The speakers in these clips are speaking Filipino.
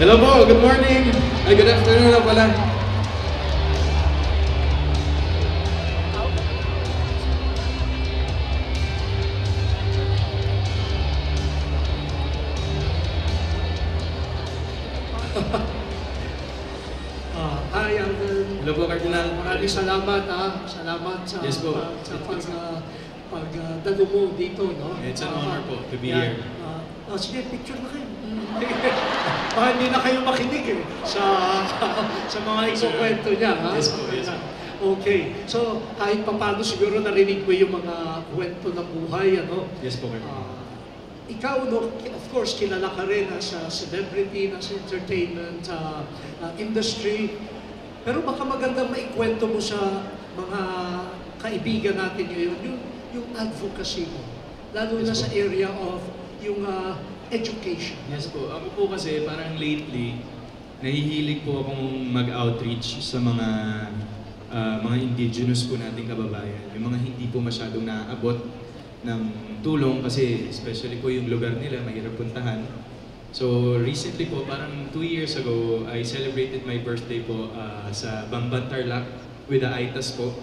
Hello po, good morning. Ay, good afternoon na pala. Hi, Uncle. Hello po, Cardinal. Maraming salamat, Salamat sa, Yes po. pagdalo mo dito, no? It's an honor po to be here. Sige, picture na kayo. Baka hindi na kayo makinig sa mga ikukwento niya, ha? Yes po, yes po. Okay. So, kahit papano siguro narinig mo yung mga kwento ng buhay, ano? Yes po, Cardinal. Ikaw, no, of course, kilala ka rin as a celebrity, as entertainment industry. Pero baka magandang maikwento mo sa mga kaibigan natin ngayon, yung advocacy mo. Lalo na sa area of yung education. Yes po. Ako po kasi parang lately, nahihilig po akong mag-outreach sa mga indigenous po nating kababayan. Yung mga hindi po masyadong naaabot ng tulong kasi especially po yung lugar nila, mahirap puntahan. So recently po, parang 2 years ago, I celebrated my birthday po sa Bamban Tarlac with the AITAS po.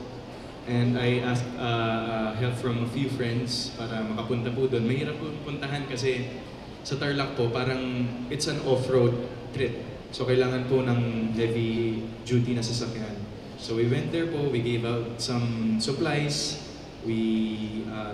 And I asked help from a few friends para makapunta po doon. Mahirap po puntahan kasi sa Tarlac po, parang it's an off-road trip. So kailangan po ng heavy duty na sasakyan. So we went there po, we gave out some supplies.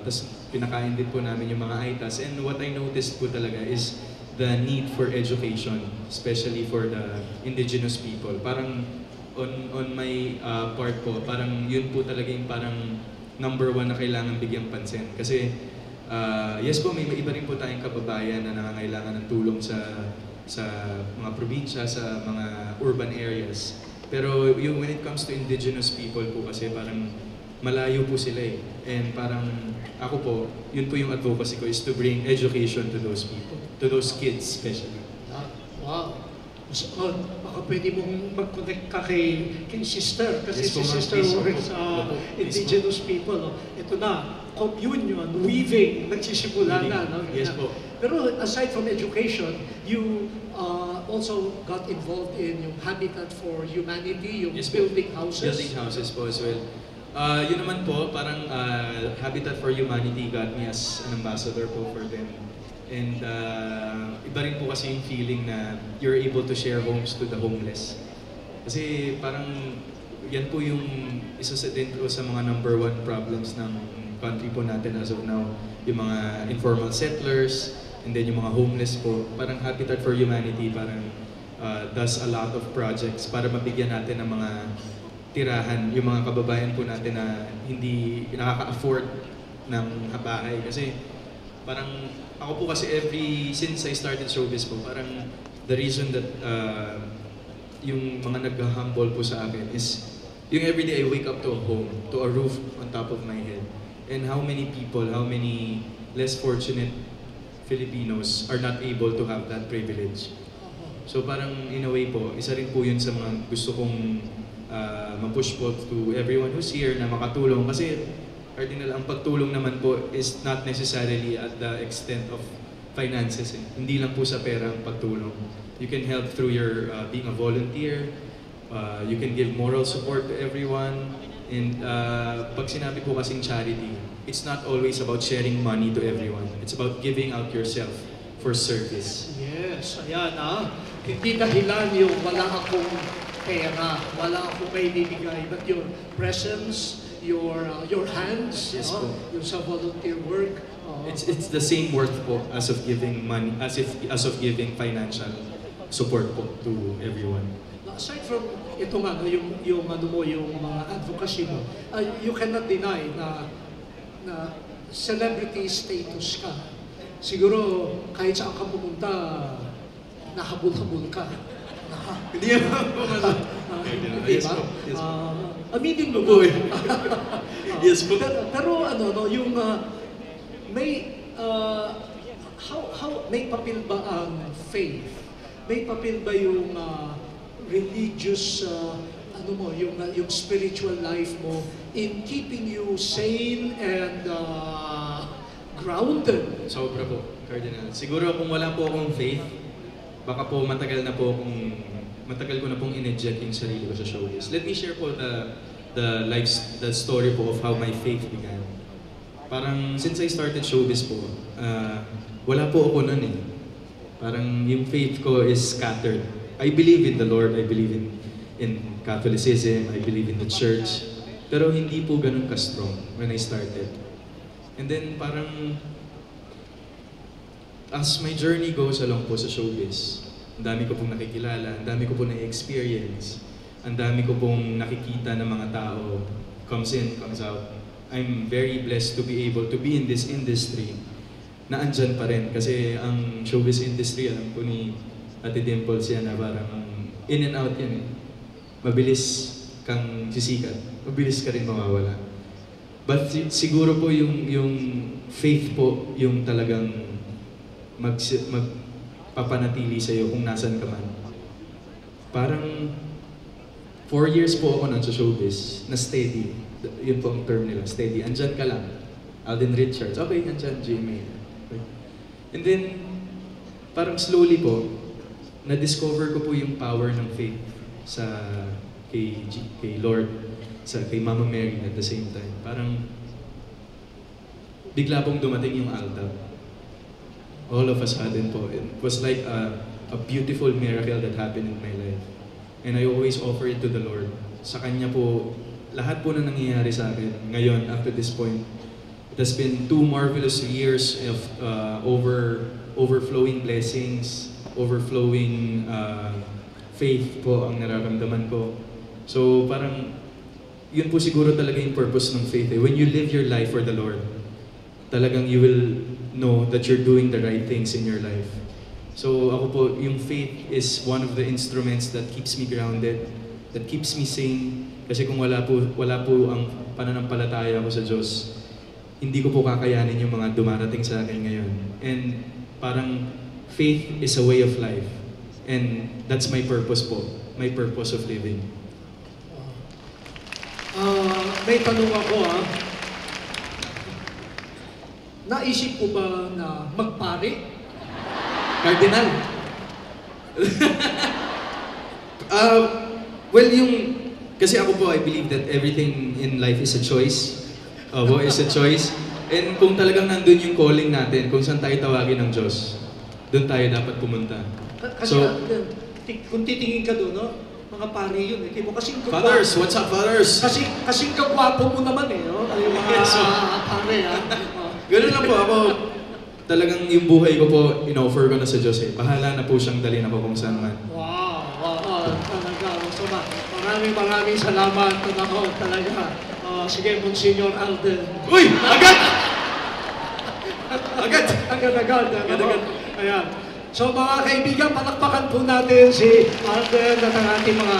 Tas pinakain din po namin yung mga AITAS. And what I noticed po talaga is the need for education, especially for the indigenous people. Parang on my part po, parang yun po talaga yung parang number 1 na kailangan bigyang pansin. Kasi yes po, may iba rin po tayong kababayan na nangangailangan ng tulong sa mga probinsya, sa mga urban areas. Pero when it comes to indigenous people po kasi parang malayo po sila eh. And parang ako po, yun po yung advocacy ko is to bring education to those people, to those kids especially. Wow. So, baka pwede mong mag-connect ka kay sister kasi Yes, si sister works sa indigenous people. No? Ito na, communion, weaving, nagsisimula na. No? Yes po. Pero aside from education, you also got involved in yung Habitat for Humanity, yung Yes, building houses. Building houses po as well. Yun naman po, parang Habitat for Humanity got me as an ambassador po for them. And iba rin po kasi yung feeling na you're able to share homes to the homeless. Kasi parang yan po yung isa din po sa mga number 1 problems ng country po natin as of now. Yung mga informal settlers, and then yung mga homeless po. Parang Habitat for Humanity parang does a lot of projects para mabigyan natin ng mga tirahan yung mga kababayan po natin na hindi nakaka-afford ng bahay. Kasi parang ako po kasi since I started showbiz po, parang the reason that yung mga nag-humble po sa akin is yung everyday I wake up to a home, to a roof on top of my head. And how many people, how many less fortunate Filipinos are not able to have that privilege. So parang in a way po, isa rin po yun sa mga gusto kong ma-push po to everyone who's here na makatulong. Kasi Cardinal, ang pagtulong naman po is not necessarily at the extent of finances. Hindi lang po sa pera ang pagtulong. You can help through your being a volunteer. You can give moral support to everyone. And pag sinabi po kasing charity, it's not always about sharing money to everyone. It's about giving out yourself for service. Yes, ayan Hindi dahilan yung wala akong pera, wala akong may bibigay, but your presence, your hands, Yes, yung sa volunteer work. It's the same worth po as of giving money, as of giving financial support po to everyone. Aside from ito nga, yung mga advocacy mo, you cannot deny na celebrity status ka. Siguro kahit saan ka pumunta, nahabol-habol ka. Hindi naman po Di ba? Aminin mo po. Yes po. Pero yung may papel ba ang faith? May papel ba yung religious yung spiritual life mo in keeping you sane and grounded? Sobra po, Cardinal. Siguro kung wala po akong faith, baka po matagal ko na pong ineject yung sarili ko sa showbiz. Let me share po the story po of how my faith began. Parang since I started showbiz po, wala po ako nun eh. Parang yung faith ko is scattered. I believe in the Lord, I believe in Catholicism, I believe in the church. Pero hindi po ganun ka-strong when I started. And then parang as my journey goes along po sa showbiz, ang dami ko pong nakikilala, ang dami ko pong na-experience, ang dami ko pong nakikita ng mga tao, comes in, comes out. I'm very blessed to be able to be in this industry na andyan pa rin. Kasi ang showbiz industry, alam ko ni Ate Dimples yan na parang in and out yan eh. Mabilis kang sisikat, mabilis ka rin mawawala. But siguro po yung faith po yung talagang magpapanatili sa'yo kung nasan ka man. Parang 4 years po ako nun sa showbiz na steady. Yun po ang term nila, steady. Andyan ka lang. Alden Richards, okay, andyan, GMA. And then, parang slowly po, na-discover ko po yung power ng faith kay Lord, kay Mama Mary at the same time. Parang bigla pong dumating yung altar. All of a sudden po, it was like a beautiful miracle that happened in my life. And I always offer it to the Lord. Sa Kanya po, lahat po na nangyayari sa akin ngayon, after this point, it has been 2 marvelous years of overflowing blessings, overflowing faith po ang nararamdaman ko. So parang, yun po siguro talaga yung purpose ng faith. When you live your life for the Lord, talagang you will know that you're doing the right things in your life. So ako po, yung faith is one of the instruments that keeps me grounded, that keeps me sane. Kasi kung wala po ang pananampalataya ko sa Diyos, hindi ko po kakayanin yung mga dumarating sa akin ngayon. And parang faith is a way of life. And that's my purpose po, my purpose of living. May tanong ako Naisip ko ba na magpare? Cardinal. Well, kasi ako po, I believe that everything in life is a choice. Is a choice. And kung talagang nandun yung calling natin, kung saan tayo tawagin ng Diyos, doon tayo dapat pumunta. Kasi kung titingin ka doon, no? Mga pare yun eh. Kasing Fathers, what's up, fathers? Kasing kagwapo mo naman eh, no? Yung mga pare, Ganun lang po ako. Talagang yung buhay ko po, in-offer ko na sa Diyos eh. Bahala na po siyang dalhin ako kung saan man. Wow, talaga. So, maraming salamat. Talaga. Sige, Monsignor Alden. Uy! Agad! Agad. Ayan. So mga kaibigan, palakpakan po natin si Alden at ang ating mga